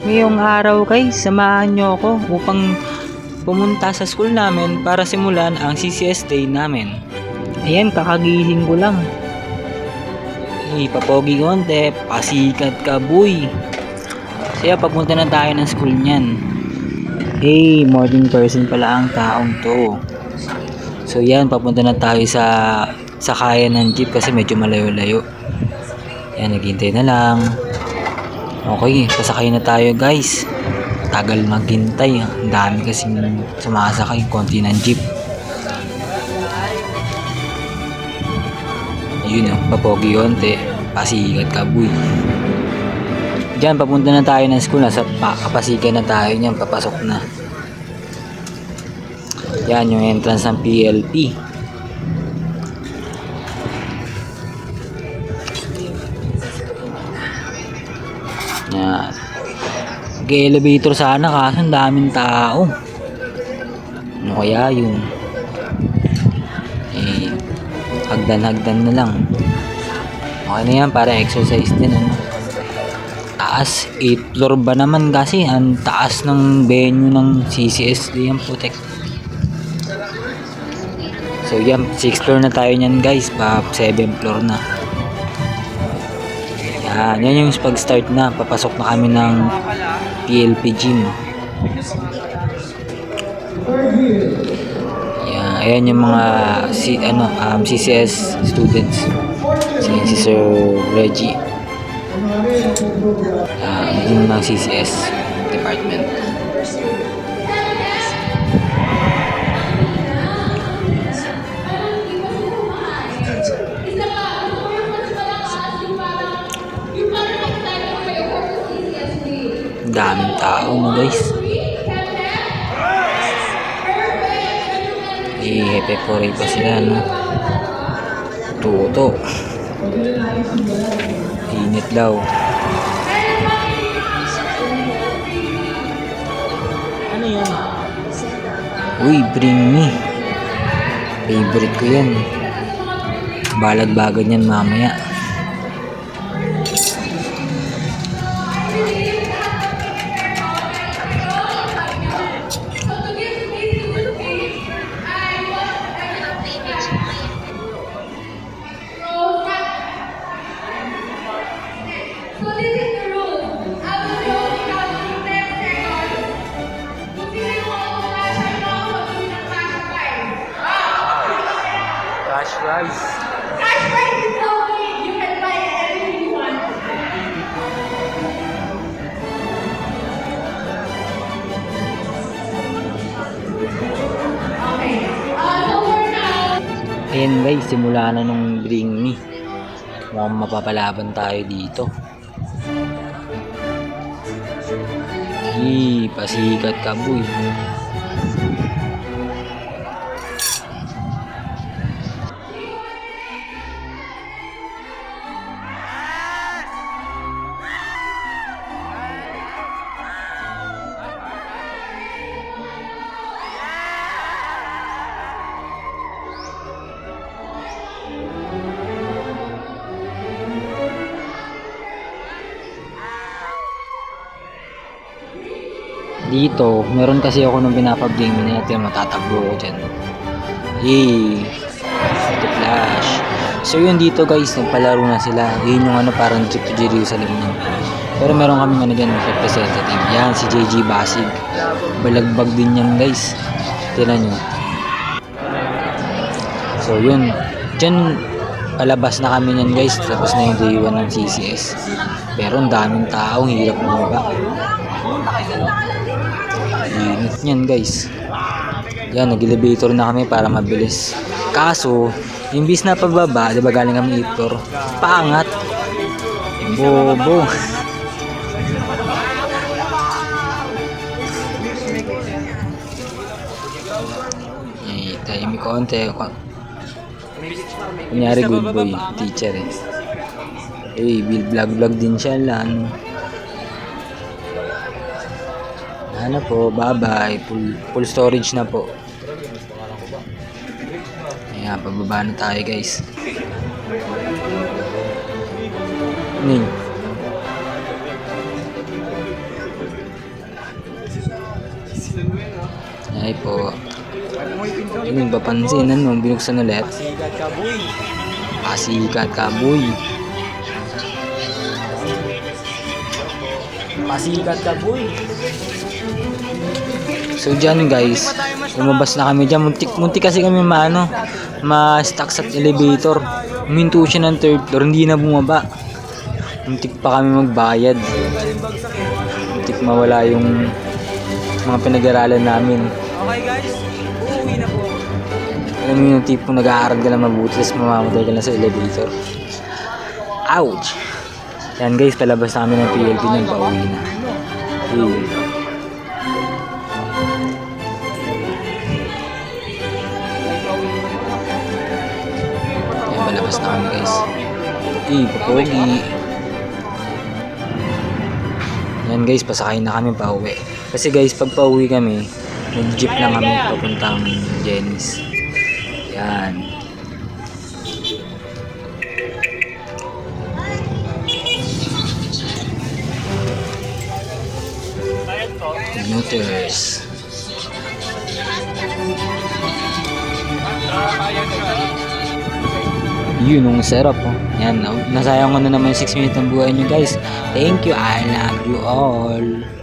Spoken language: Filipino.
Ngayong araw guys, samahan nyo ako upang pumunta sa school namin para simulan ang CCS day namin. Ayan, kakagising ko lang. Papogi konti, pasikat ka boy. Kaya papunta na tayo ng school niyan. Hey, morning person pala ang taong to. So yan, papunta na tayo sa sakayan ng jeep kasi medyo malayo-layo. Yan, naghintay na lang. Okay, pasakay na tayo guys. Tagal maghintay. Ang dami kasing sumasakay. Konti ng jeep. Ayun o, papogi konti. Pasikat ka boy. Diyan, papunta na tayo ng school. Nasa kapasigan na tayo niyan. Papasok na. Yan yung entrance ng PLP. Yan. Mag-elevator sana kaso ang daming tao. Ano kaya yun? Hagdan-hagdan na lang. Okay na yan para exercise din. Ano? Taas, 8th floor ba naman kasi ang taas ng venue ng CCS yan putek. So yan, 6th floor na tayo nyan guys, pa 7th floor na. Yan yung pag-start na, papasok na kami ng PLP gym. Yan, ayan yung mga CCS students. Si Sir Reggie. Yung ng CCS department. Daming tao no guys. Hepe pore pa sila no. Tuto. Init daw. Ano yan? Uy, bring me. Favorite ko yan. Balag-bagad yan mamaya. Cash prize. Cash prize is okay. You can buy anything you want. Okay. So for now. Ayan guys, simula na nung bring me. Mukhang mapapalaban tayo dito. Pasikat ka boy. Dito, meron kasi ako nung pinapabling natin, matatablo ko dyan. Ito flash. So yun dito guys, nagpalaro na sila. Yun yung parang Trip to Jerusalem nun. Pero meron kaming dyan, representative. Yan, si JG Basig. Balagbag din yan guys. Tignan nyo. So yun, dyan palabas na kami yan guys. Tapos na yung day 1 ng CCS. Pero ang daming tao, hirap mo ba? Init niyan guys. Yan, nag-elevator na kami para mabilis. Kaso, imbis na pababa, diba galing kami 8th floor, paangat. Bobo. Tayo may konti. Kunyari good boy, teacher eh. Vlog din siya lang. Ano po, bye-bye. Full storage na po. Ayan, pababa na tayo guys. Ay po. Hindi ba pansin, ano, binuksan ulit. Pasikat ka, boy. Pasikat ka, boy. So dyan guys, lumabas na kami dyan. Muntik kasi kami ma-stuck sa elevator. Huminto siya ng third floor, hindi na bumaba. Muntik pa kami magbayad. Muntik mawala yung mga pinag-aralan namin. Okay guys, uuwi na po. Alam mo yung tipong nag-aaral ka na mabuti tapos mamamatay ka na sa elevator. Ouch! Yan guys, palabas na kami ng PLB nang pauwi na. Hey. Yan, palabas na kami guys. Papogi. Yan guys, pasakay na kami pauwi. Kasi guys, pag pauwi kami, nag-jeep lang kami papuntang Jenny's. Yan. Commuters. Yun ang sarap oh. Yan, nasayang ko na naman 6 minutes ng buhay nyo guys. Thank you, I love you all.